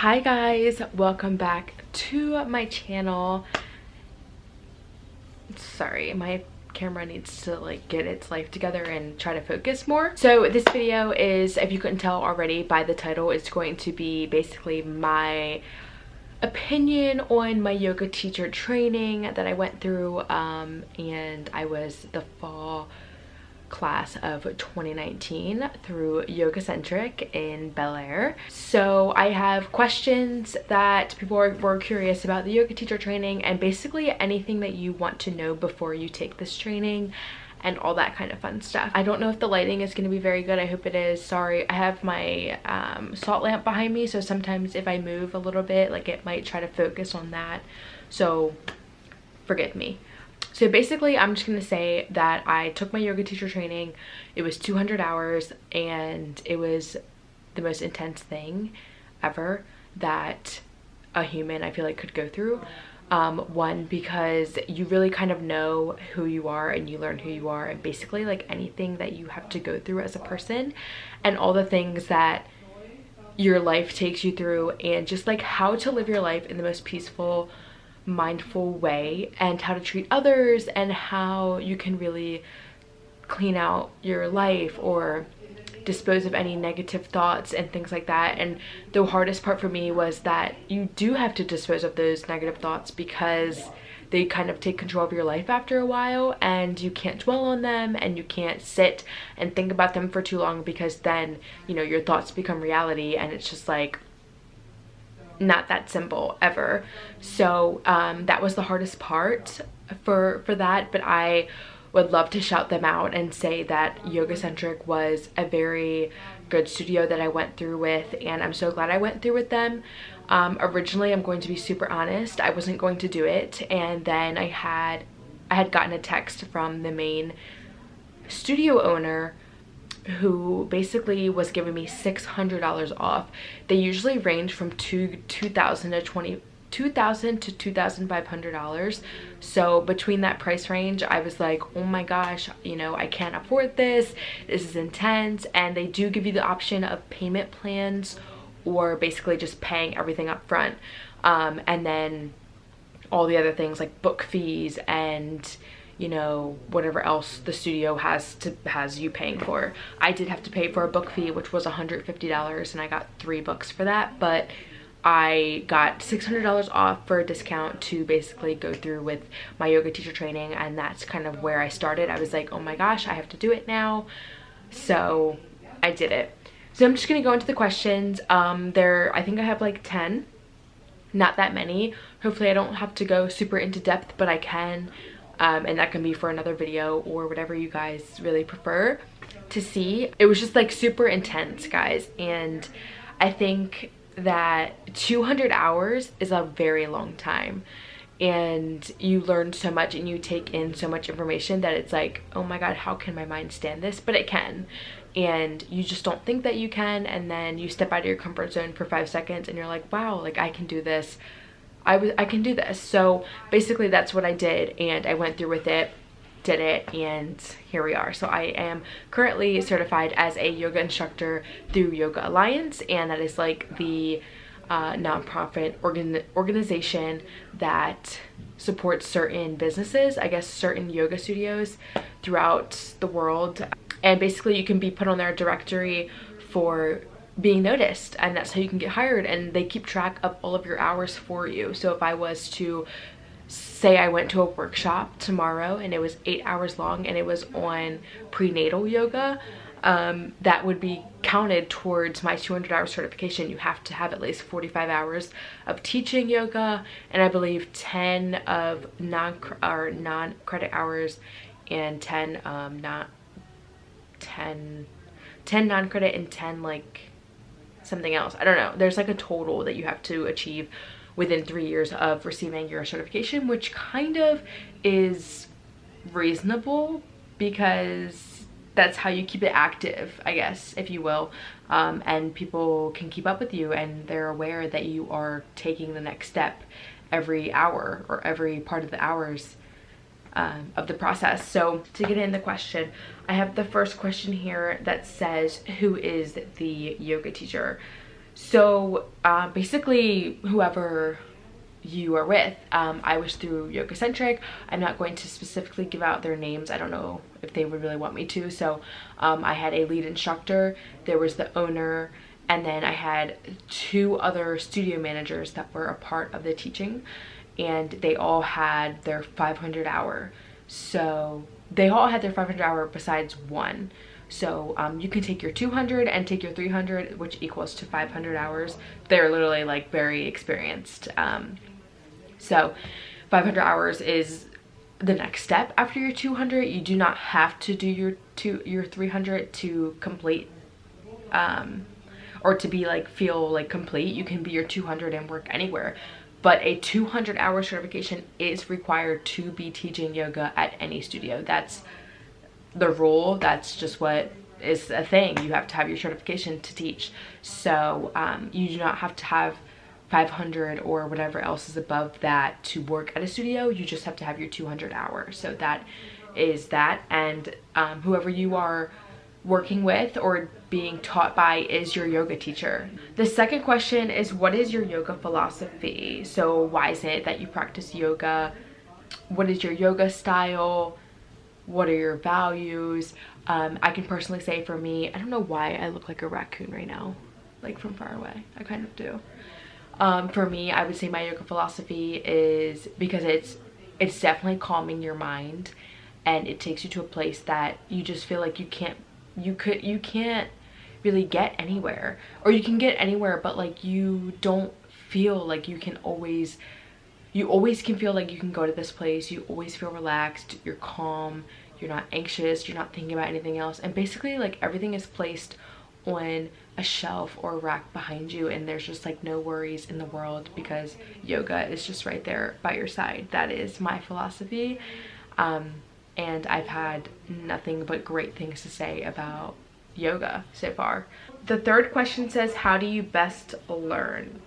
Hi guys, welcome back to my channel. Sorry, my camera needs to like get its life together and try to focus more. So this video is, if you couldn't tell already by the title, it's going to be basically my opinion on my yoga teacher training that I went through, and I was the fall class of 2019 through Yoga Centric in Bel Air. So I have questions that people were curious about the yoga teacher training, and basically anything that you want to know before you take this training and all that kind of fun stuff. I don't know if the lighting is going to be very good. I hope it is. Sorry, I have my salt lamp behind me, so sometimes if I move a little bit, like, it might try to focus on that, so forgive me. So basically, I'm just going to say that I took my yoga teacher training. It was 200 hours, and it was the most intense thing ever that a human, I feel like, could go through. One, because you really kind of know who you are and you learn who you are, and basically like anything that you have to go through as a person and all the things that your life takes you through, and just like how to live your life in the most peaceful, mindful way, and how to treat others, and how you can really clean out your life or dispose of any negative thoughts and things like that. And the hardest part for me was that you do have to dispose of those negative thoughts, because they kind of take control of your life after a while, and you can't dwell on them, and you can't sit and think about them for too long, because then, you know, your thoughts become reality, and it's just like not that simple ever. So that was the hardest part for that, but I would love to shout them out and say that Yoga Centric was a very good studio that I went through with, and I'm so glad I went through with them. Originally, I'm going to be super honest, I wasn't going to do it, and then I had gotten a text from the main studio owner who basically was giving me $600 off. They usually range from $2,000 to $2,500. So between that price range, I was like, oh my gosh, you know, I can't afford this. This is intense. And they do give you the option of payment plans, or basically just paying everything up front. And then all the other things like book fees and, you know, whatever else the studio has you paying for. I did have to pay for a book fee, which was $150, and I got 3 books for that, but I got $600 off for a discount to basically go through with my yoga teacher training, and that's kind of where I started. I was like, oh my gosh, I have to do it now. So I did it. So I'm just gonna go into the questions. I think I have like 10, not that many. Hopefully I don't have to go super into depth, but I can. And that can be for another video or whatever you guys really prefer to see. It was just like super intense, guys, and I think that 200 hours is a very long time, and you learn so much and you take in so much information that it's like, oh my god, how can my mind stand this? But it can, and you just don't think that you can, and then you step out of your comfort zone for 5 seconds and you're like, wow, like I can do this. I can do this. So basically that's what I did, and I went through with it, did it, and here we are. So I am currently certified as a yoga instructor through Yoga Alliance, and that is like the nonprofit organization that supports certain businesses, I guess certain yoga studios throughout the world, and basically you can be put on their directory for being noticed, and that's how you can get hired, and they keep track of all of your hours for you. So if I was to say I went to a workshop tomorrow and it was 8 hours long and it was on prenatal yoga, that would be counted towards my 200-hour certification. You have to have at least 45 hours of teaching yoga, and I believe 10 of non-credit hours and 10 non-credit and 10 like something else. I don't know. There's like a total that you have to achieve within 3 years of receiving your certification, which kind of is reasonable, because that's how you keep it active, I guess, if you will, and people can keep up with you, and they're aware that you are taking the next step every hour or every part of the hours of the process. So to get in the question, I have the first question here that says, who is the yoga teacher? So basically whoever you are with, I was through Yoga Centric. I'm not going to specifically give out their names. I don't know if they would really want me to. So I had a lead instructor, there was the owner, and then I had 2 other studio managers that were a part of the teaching, and they all had their 500 hour. So they all had their 500 hour besides one. So you can take your 200 and take your 300, which equals to 500 hours. They're literally like very experienced. So 500 hours is the next step after your 200. You do not have to do your 300 to complete or to be like feel like complete. You can be your 200 and work anywhere. But a 200 hour certification is required to be teaching yoga at any studio. That's the rule. That's just what is a thing. You have to have your certification to teach. So you do not have to have 500 or whatever else is above that to work at a studio. You just have to have your 200 hours. So that is that. And whoever you are working with or being taught by is your yoga teacher. The second question is, what is your yoga philosophy? So why is it that you practice yoga? What is your yoga style? What are your values? I can personally say for me, I don't know why I look like a raccoon right now, like from far away. I kind of do. For me, I would say my yoga philosophy is, because it's definitely calming your mind, and it takes you to a place that you just feel like you can't really get anywhere, or you can get anywhere, but like you don't feel like you always can feel like you can go to this place. You always feel relaxed, you're calm, you're not anxious, you're not thinking about anything else, and basically like everything is placed on a shelf or a rack behind you, and there's just like no worries in the world because yoga is just right there by your side. That is my philosophy, and I've had nothing but great things to say about yoga so far. The third question says, how do you best learn?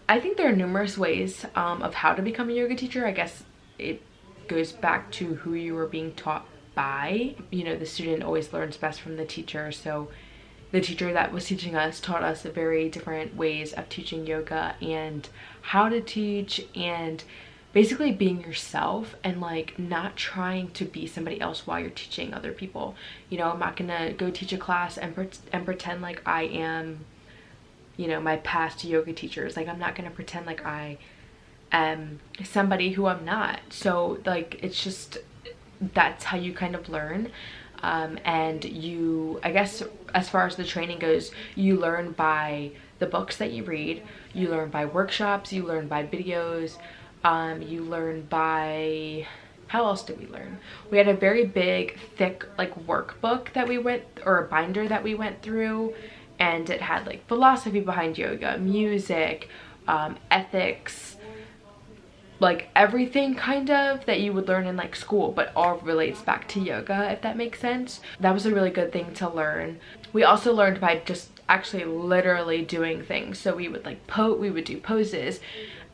I think there are numerous ways of how to become a yoga teacher. I guess it goes back to who you are being taught by. You know, the student always learns best from the teacher. So the teacher that was teaching us taught us very different ways of teaching yoga and how to teach, and basically being yourself and like not trying to be somebody else while you're teaching other people. You know, I'm not gonna go teach a class and pretend like I am, you know, my past yoga teachers. Like I'm not gonna pretend like I am somebody who I'm not. So like it's just, that's how you kind of learn. And you, I guess as far as the training goes, you learn by the books that you read, you learn by workshops, you learn by videos, you learn by, how else did we learn? We had a very big, thick like workbook that we went, or a binder that we went through, and it had like philosophy behind yoga, music, ethics, like everything kind of that you would learn in like school, but all relates back to yoga, if that makes sense. That was a really good thing to learn. We also learned by just actually literally doing things. So we would like we would do poses,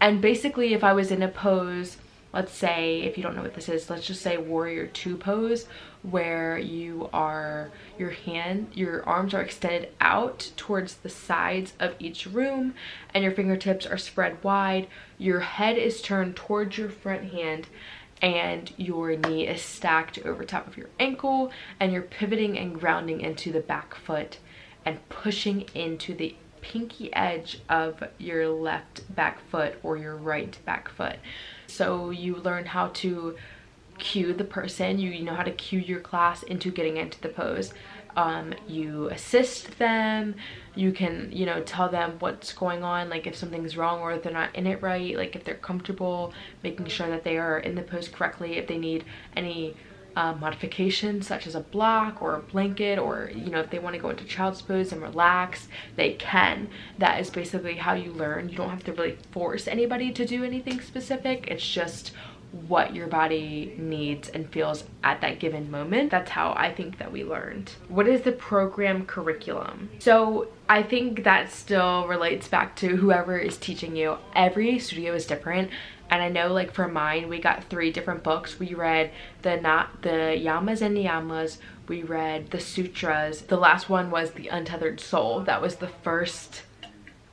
and basically if I was in a pose, let's say, if you don't know what this is, let's just say warrior 2 pose, where you are, your arms are extended out towards the sides of each room and your fingertips are spread wide, your head is turned towards your front hand, and your knee is stacked over top of your ankle, and you're pivoting and grounding into the back foot and pushing into the pinky edge of your left back foot or your right back foot. So you learn how to cue the person, you know how to cue your class into getting into the pose. You assist them, you can, you know, tell them what's going on, like if something's wrong or if they're not in it right, like if they're comfortable, making sure that they are in the pose correctly, if they need any modifications such as a block or a blanket, or you know, if they want to go into child's pose and relax, they can. That is basically how you learn. You don't have to really force anybody to do anything specific. It's just what your body needs and feels at that given moment. That's how I think that we learned. What is the program curriculum? So I think that still relates back to whoever is teaching you. Every studio is different. And I know, like for mine, we got 3 different books. We read the Yamas and Niyamas. We read the Sutras. The last one was The Untethered Soul. That was the first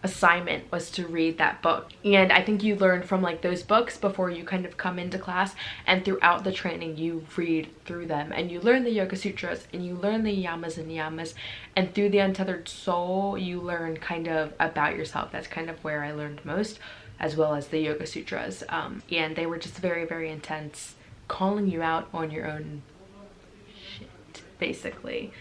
assignment was to read that book. And I think you learn from like those books before you kind of come into class, and throughout the training you read through them and you learn the Yoga Sutras and you learn the yamas and niyamas, and through the Untethered Soul you learn kind of about yourself. That's kind of where I learned most, as well as the Yoga Sutras. And they were just very, very intense, calling you out on your own shit, basically.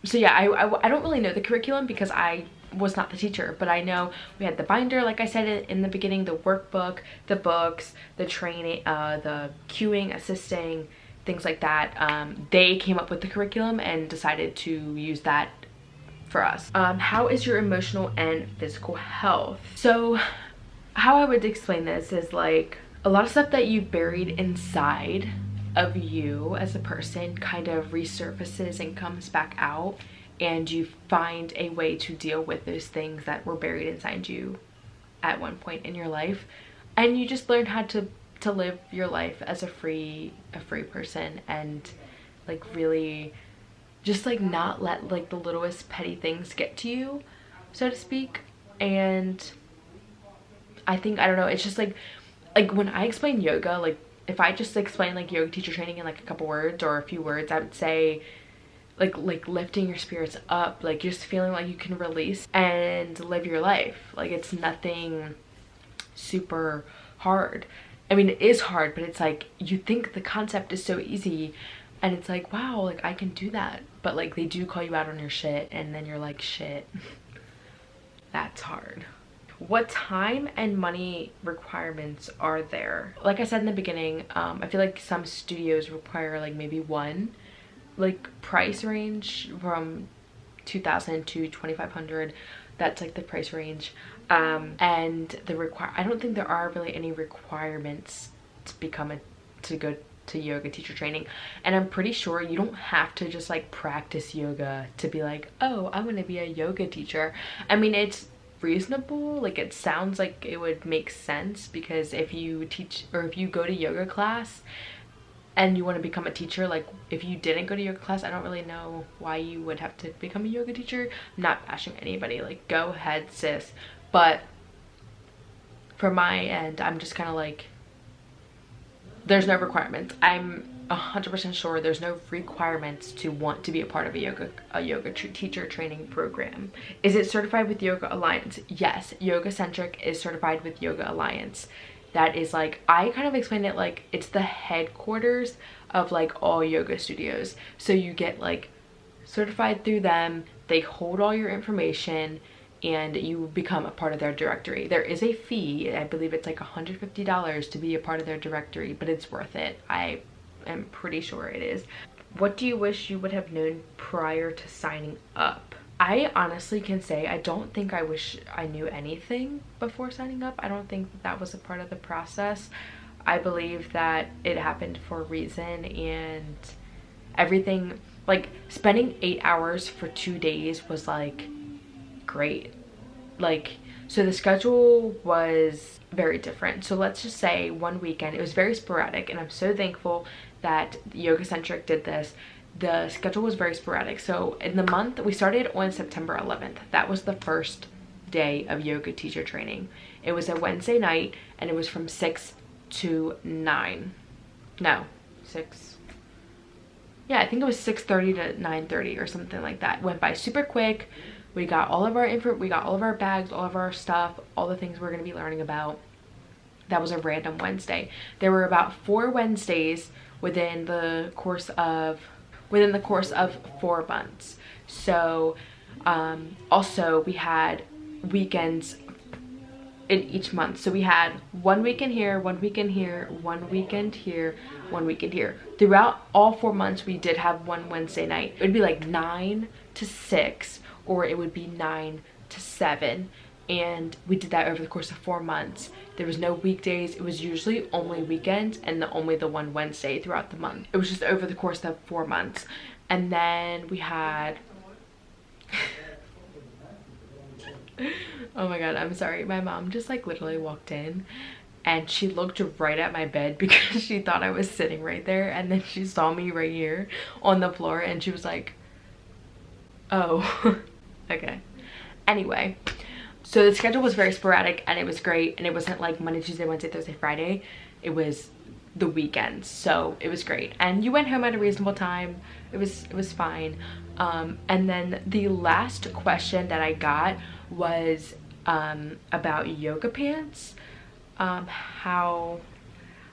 So yeah, I don't really know the curriculum because I was not the teacher, but I know we had the binder, like I said in the beginning, the workbook, the books, the training, the cueing, assisting, things like that. They came up with the curriculum and decided to use that for us. How is your emotional and physical health? So how I would explain this is like a lot of stuff that you've buried inside of you as a person kind of resurfaces and comes back out, and you find a way to deal with those things that were buried inside you at one point in your life, and you just learn how to live your life as a free person, and like really just like not let like the littlest petty things get to you, so to speak. And I think, I don't know, it's just like when I explain yoga, like if I just explain like yoga teacher training in like a couple words or a few words, I would say like lifting your spirits up, like just feeling like you can release and live your life. Like it's nothing super hard. I mean, it is hard, but it's like you think the concept is so easy, and it's like, wow, like I can do that. But like they do call you out on your shit, and then you're like, shit, that's hard. What time and money requirements are there? Like I said in the beginning, I feel like some studios require like maybe one like price range from $2,000 to $2,500. That's like the price range. And I don't think there are really any requirements to go to yoga teacher training. And I'm pretty sure you don't have to just like practice yoga to be like, oh, I'm gonna be a yoga teacher. I mean, it's reasonable, like it sounds like it would make sense, because if you teach or if you go to yoga class and you want to become a teacher, like if you didn't go to yoga class, I don't really know why you would have to become a yoga teacher. I'm not bashing anybody, like go ahead sis, but for my end I'm just kind of like, there's no requirements. I'm 100% sure there's no requirements to want to be a part of a yoga teacher training program. Is it certified with Yoga Alliance? Yes, Yoga Centric is certified with Yoga Alliance. That is like, I kind of explained it like it's the headquarters of like all yoga studios. So you get like certified through them, they hold all your information, and you become a part of their directory. There is a fee, I believe it's like $150 to be a part of their directory, but it's worth it. I am pretty sure it is. What do you wish you would have known prior to signing up? I honestly can say I don't think I wish I knew anything before signing up. I don't think that was a part of the process. I believe that it happened for a reason, and everything, like spending 8 hours for 2 days was like great. Like, so the schedule was very different. So let's just say one weekend, it was very sporadic, and I'm so thankful that Yoga Centric did this. The schedule was very sporadic. So in the month, we started on September 11th. That was the first day of yoga teacher training. It was a Wednesday night, and it was from 6 to 9. No, 6. Yeah, I think it was 6:30 to 9:30 or something like that. Went by super quick. We got all of our we got all of our bags, all of our stuff, all the things we're going to be learning about. That was a random Wednesday. There were about 4 Wednesdays within the course of 4 months. So also we had weekends in each month. So we had 1 weekend here, 1 weekend here, 1 weekend here, 1 weekend here. Throughout all 4 months, we did have one Wednesday night. It would be like 9 to 6, or it would be 9 to 7. And we did that over the course of 4 months. There was no weekdays. It was usually only weekends, and only the one Wednesday throughout the month. It was just over the course of 4 months. And then we had oh my god, I'm sorry, my mom just like literally walked in and she looked right at my bed because she thought I was sitting right there, and then she saw me right here on the floor and she was like, oh. Okay, anyway, So the schedule was very sporadic and it was great, and it wasn't like Monday, Tuesday, Wednesday, Thursday, Friday. It was the weekends, so it was great. And you went home at a reasonable time. It was fine. And then the last question that I got was about yoga pants. How,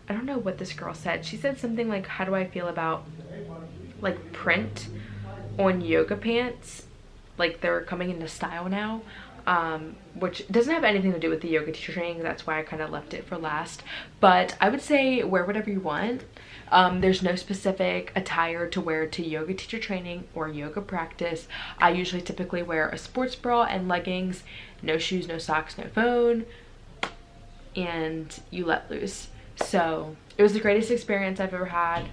I don't know what this girl said. She said something like, how do I feel about like print on yoga pants? Like they're coming into style now. Which doesn't have anything to do with the yoga teacher training. That's why I kind of left it for last. But I would say wear whatever you want. There's no specific attire to wear to yoga teacher training or yoga practice. I usually typically wear a sports bra and leggings, no shoes, no socks, no phone, and you let loose. So it was the greatest experience I've ever had,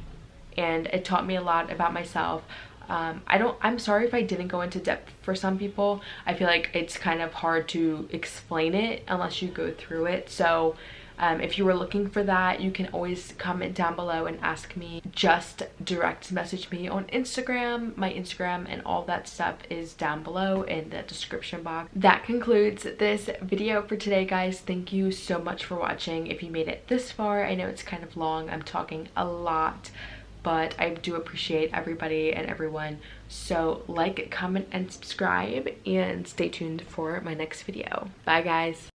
and it taught me a lot about myself. I'm sorry if I didn't go into depth for some people. I feel like it's kind of hard to explain it unless you go through it. So if you were looking for that, you can always comment down below and ask me. Just direct message me on Instagram. My Instagram and all that stuff is down below in the description box. That concludes this video for today, guys. Thank you so much for watching. If you made it this far, I know it's kind of long. I'm talking a lot, but I do appreciate everybody and everyone. So like, comment, and subscribe, and stay tuned for my next video. Bye, guys.